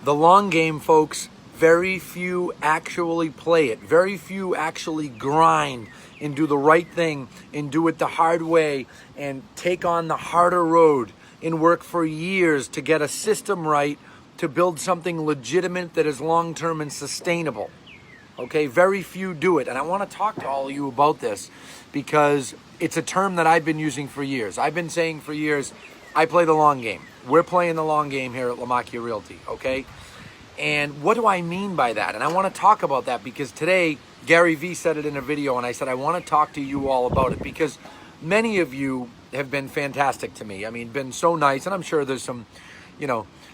The long game, folks, very few actually play it. Very few actually grind and do the right thing and do it the hard way and take on the harder road and work for years to get a system right to build something legitimate that is long-term and sustainable. Okay, very few do it. And I want to talk to all of you about this because it's a term that I've been using for years. I've been saying for years, I play the long game. We're playing the long game here at LONGGGGGGGG Realty, okay? And what do I mean by that? And I want to talk about that because today, Gary Vee said it in a video, and I said I want to talk to you all about it because many of you have been fantastic to me. I mean, been so nice, and I'm sure there's some,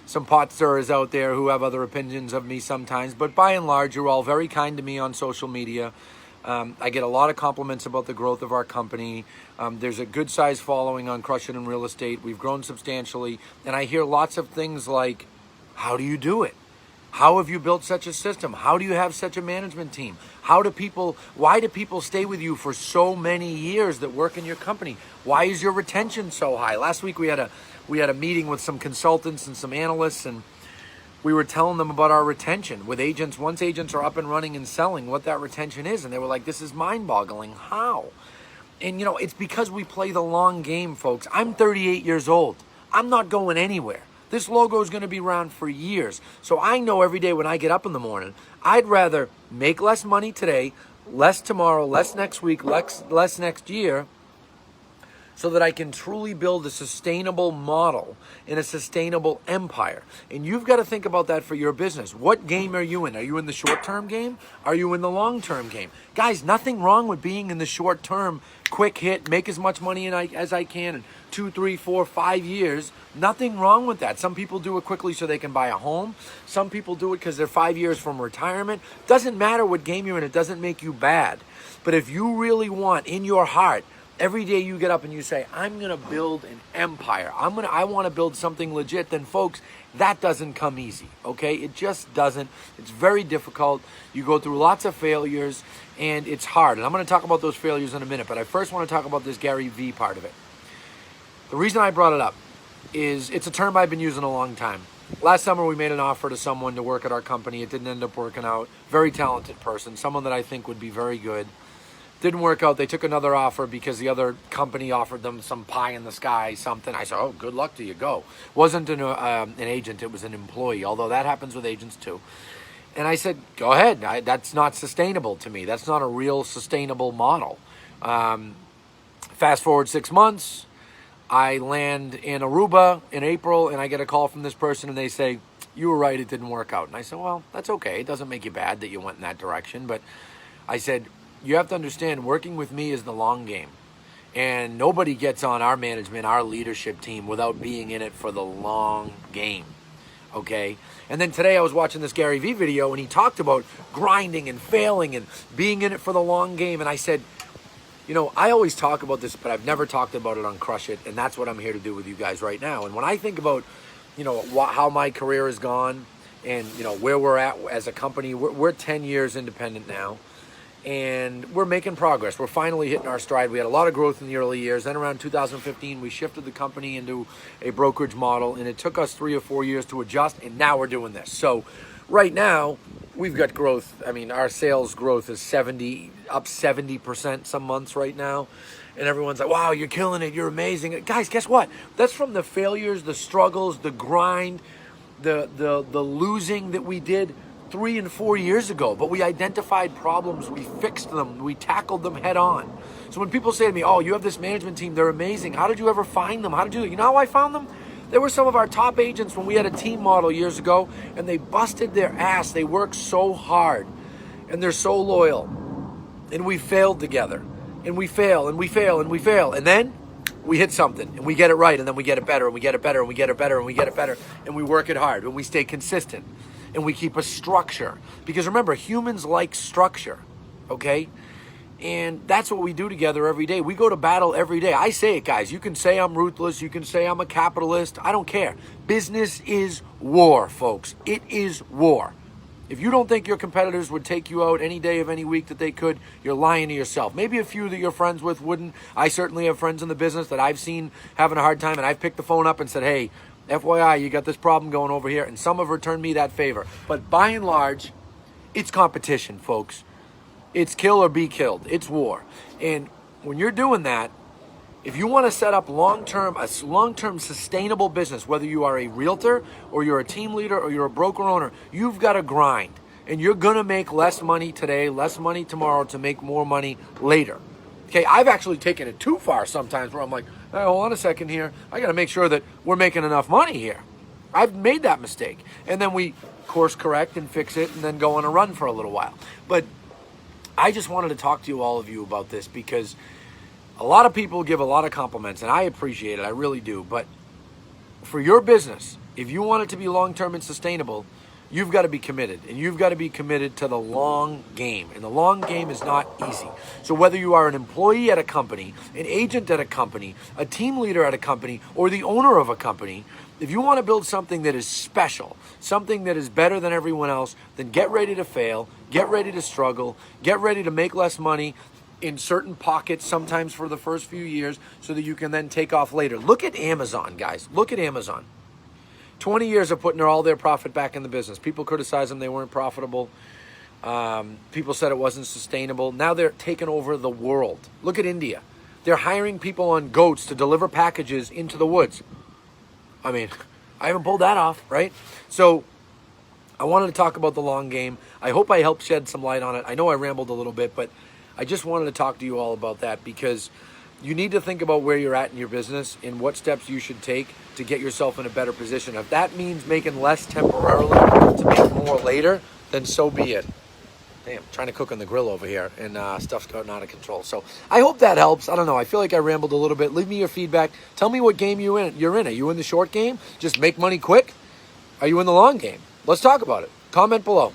some pot stirrers out there who have other opinions of me sometimes, but by and large, you're all very kind to me on social media. I get a lot of compliments about the growth of our company. There's a good size following on Crush It in Real Estate. We've grown substantially. And I hear lots of things like, how do you do it? How have you built such a system? How do you have such a management team? Why do people stay with you for so many years that work in your company? Why is your retention so high? Last week we had a meeting with some consultants and some analysts, and we were telling them about our retention with agents. Once agents are up and running and selling, what that retention is. And they were like, this is mind-boggling. How? And, it's because we play the long game, folks. I'm 38 years old. I'm not going anywhere. This logo is going to be around for years. So I know every day when I get up in the morning, I'd rather make less money today, less tomorrow, less next week, less next year, so that I can truly build a sustainable model and a sustainable empire. And you've got to think about that for your business. What game are you in? Are you in the short-term game? Are you in the long-term game? Guys, nothing wrong with being in the short-term, quick hit, make as much money as I can in 2, 3, 4, 5 years. Nothing wrong with that. Some people do it quickly so they can buy a home. Some people do it because they're 5 years from retirement. Doesn't matter what game you're in. It doesn't make you bad. But if you really want, in your heart, every day you get up and you say, I'm going to build an empire. I want to build something legit. Then folks, that doesn't come easy. Okay. It just doesn't. It's very difficult. You go through lots of failures and it's hard. And I'm going to talk about those failures in a minute, but I first want to talk about this Gary Vee part of it. The reason I brought it up is it's a term I've been using a long time. Last summer, we made an offer to someone to work at our company. It didn't end up working out. Very talented person, someone that I think would be very good. Didn't work out. They took another offer because the other company offered them some pie in the sky, something. I said, oh, good luck to you. Go. Wasn't an agent. It was an employee, although that happens with agents too. And I said, go ahead. That's not sustainable to me. That's not a real sustainable model. Fast forward 6 months. I land in Aruba in April, and I get a call from this person, and they say, you were right. It didn't work out. And I said, well, that's okay. It doesn't make you bad that you went in that direction. But I said, you have to understand, working with me is the long game. And nobody gets on our management, our leadership team without being in it for the long game. Okay? And then today I was watching this Gary Vee video and he talked about grinding and failing and being in it for the long game. And I said, I always talk about this, but I've never talked about it on Crush It. And that's what I'm here to do with you guys right now. And when I think about, how my career has gone and, where we're at as a company, we're 10 years independent now. And we're making progress. We're finally hitting our stride. We had a lot of growth in the early years. Then around 2015, we shifted the company into a brokerage model, and it took us 3 or 4 years to adjust, and now we're doing this. So right now, we've got growth. I mean, our sales growth is up 70% some months right now. And everyone's like, wow, you're killing it. You're amazing. Guys, guess what? That's from the failures, the struggles, the grind, the losing that we did 3 and 4 years ago, but we identified problems, we fixed them, we tackled them head on. So when people say to me, oh, you have this management team, they're amazing. How did you ever find them? How did you do it? You know how I found them? They were some of our top agents when we had a team model years ago, and they busted their ass. They worked so hard, and they're so loyal. And we failed together, and we fail, and we fail, and we fail. And then we hit something, and we get it right, and then we get it better, and we get it better, and we get it better, and we get it better, and we work it hard, and we stay consistent. And we keep a structure. Because remember, humans like structure, okay? And that's what we do together every day. We go to battle every day. I say it, guys. You can say I'm ruthless. You can say I'm a capitalist. I don't care. Business is war, folks. It is war. If you don't think your competitors would take you out any day of any week that they could, you're lying to yourself. Maybe a few that you're friends with wouldn't. I certainly have friends in the business that I've seen having a hard time, and I've picked the phone up and said, hey, FYI, you got this problem going over here, and some have returned me that favor. But by and large, it's competition, folks. It's kill or be killed. It's war. And when you're doing that, if you want to set up a long-term sustainable business, whether you are a realtor or you're a team leader or you're a broker owner, you've got to grind. And you're going to make less money today, less money tomorrow to make more money later. Okay, I've actually taken it too far sometimes where I'm like, hey, hold on a second here. I got to make sure that we're making enough money here. I've made that mistake. And then we course correct and fix it and then go on a run for a little while. But I just wanted to talk to you, all of you, about this because a lot of people give a lot of compliments, and I appreciate it. I really do. But for your business, if you want it to be long-term and sustainable, you've got to be committed, and you've got to be committed to the long game. And the long game is not easy. So whether you are an employee at a company, an agent at a company, a team leader at a company, or the owner of a company, if you want to build something that is special, something that is better than everyone else, then get ready to fail, get ready to struggle, get ready to make less money in certain pockets, sometimes for the first few years, so that you can then take off later. Look at Amazon, guys. Look at Amazon. 20 years of putting all their profit back in the business. People criticized them. They weren't profitable. People said it wasn't sustainable. Now they're taking over the world. Look at India. They're hiring people on goats to deliver packages into the woods. I mean, I haven't pulled that off, right? So I wanted to talk about the long game. I hope I helped shed some light on it. I know I rambled a little bit, but I just wanted to talk to you all about that because you need to think about where you're at in your business and what steps you should take to get yourself in a better position. If that means making less temporarily to make more later, then so be it. Damn, trying to cook on the grill over here, and stuff's gotten out of control. So I hope that helps. I don't know. I feel like I rambled a little bit. Leave me your feedback. Tell me what game you're in. Are you in the short game? Just make money quick? Are you in the long game? Let's talk about it. Comment below.